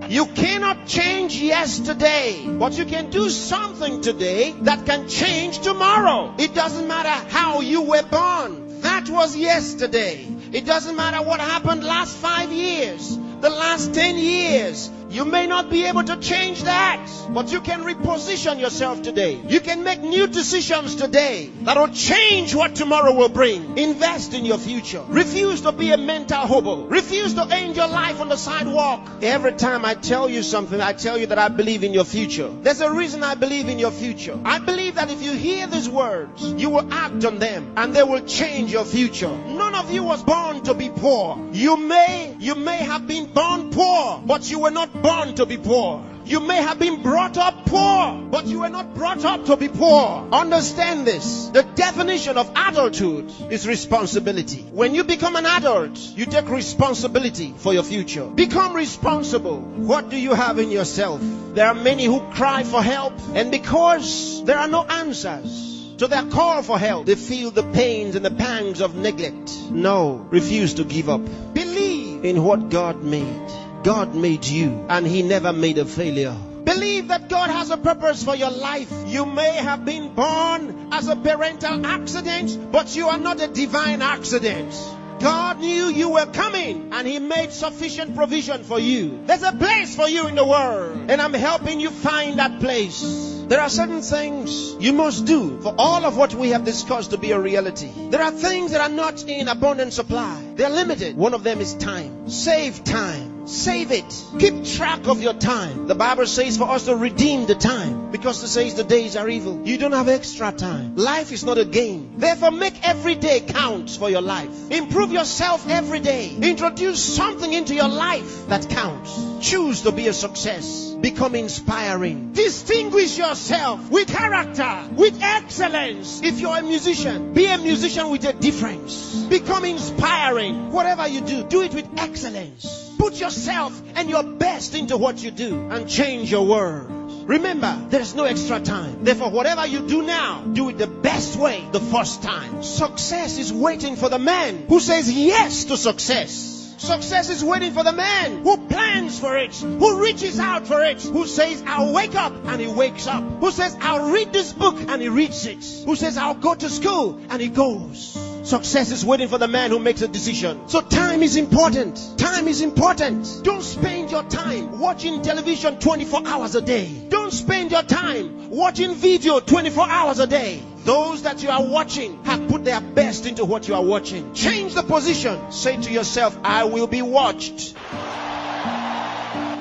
You cannot change yesterday, but you can do something today that can change tomorrow. It doesn't matter how you were born. That was yesterday. It doesn't matter what happened last 5 years, the last 10 years. You may not be able to change that, but you can reposition yourself today. You can make new decisions today that will change what tomorrow will bring. Invest in your future. Refuse to be a mental hobo. Refuse to end your life on the sidewalk. Every time I tell you something, I tell you that I believe in your future. There's a reason I believe in your future. I believe that if you hear these words, you will act on them and they will change your future. None of you was born to be poor. You may have been born poor, but you were not born to be poor. You may have been brought up poor, but you were not brought up to be poor. Understand this. The definition of adulthood is responsibility. When you become an adult, you take responsibility for your future. Become responsible. What do you have in yourself? There are many who cry for help, and because there are no answers to their call for help, they feel the pains and the pangs of neglect. No, refuse to give up. Believe in what God made. God made you, and He never made a failure. Believe that God has a purpose for your life. You may have been born as a parental accident, but you are not a divine accident. God knew you were coming, and He made sufficient provision for you. There's a place for you in the world, and I'm helping you find that place. There are certain things you must do for all of what we have discussed to be a reality. There are things that are not in abundant supply. They're limited. One of them is time. Save time. Save it. Keep track of your time. The Bible says for us to redeem the time, because it says the days are evil. You don't have extra time. Life is not a game. Therefore, make every day count for your life. Improve yourself every day. Introduce something into your life that counts. Choose to be a success. Become inspiring. Distinguish yourself with character, with excellence. If you're a musician, be a musician with a difference. Become inspiring. Whatever you do, do it with excellence. Put yourself and your best into what you do and change your world. Remember, there's no extra time. Therefore, whatever you do now, do it the best way the first time. Success is waiting for the man who says yes to success. Success is waiting for the man who plans for it, who reaches out for it, who says, I'll wake up, and he wakes up. Who says, I'll read this book, and he reads it. Who says, I'll go to school, and he goes. Success is waiting for the man who makes a decision. So time is important. Time is important. Don't spend your time watching television 24 hours a day. Don't spend your time watching video 24 hours a day. Those that you are watching have put their best into what you are watching. Change the position. Say to yourself, I will be watched.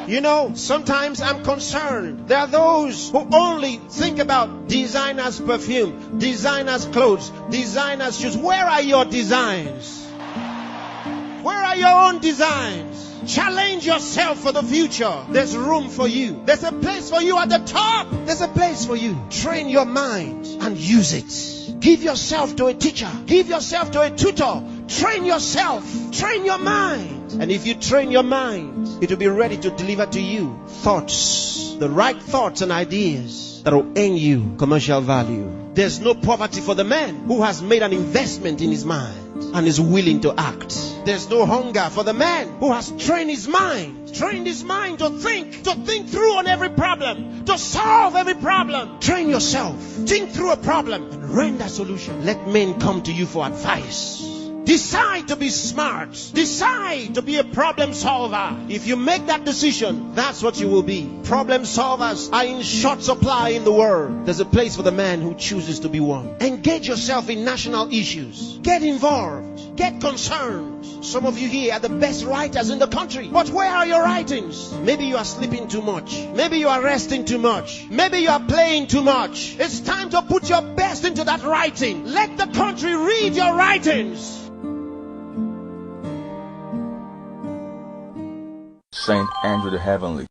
You know, sometimes I'm concerned. There are those who only think about designers' perfume, designers' clothes, designers' shoes. Where are your designs? Where are your own designs? Challenge yourself for the future. There's room for you. There's a place for you at the top. There's a place for you. Train your mind and use it. Give yourself to a teacher. Give yourself to a tutor. Train yourself. Train your mind. And if you train your mind, it will be ready to deliver to you thoughts, the right thoughts and ideas that will earn you commercial value. There's no poverty for the man who has made an investment in his mind and is willing to act. There's no hunger for the man who has trained his mind to think through on every problem, to solve every problem. Train yourself. Think through a problem and render a solution. Let men come to you for advice. Decide to be smart. Decide to be a problem solver. If you make that decision, that's what you will be. Problem solvers are in short supply in the world. There's a place for the man who chooses to be one. Engage yourself in national issues. Get involved. Get concerned. Some of you here are the best writers in the country. But where are your writings? Maybe you are sleeping too much. Maybe you are resting too much. Maybe you are playing too much. It's time to put your best into that writing. Let the country read your writings. Saint Andrew the Heavenly.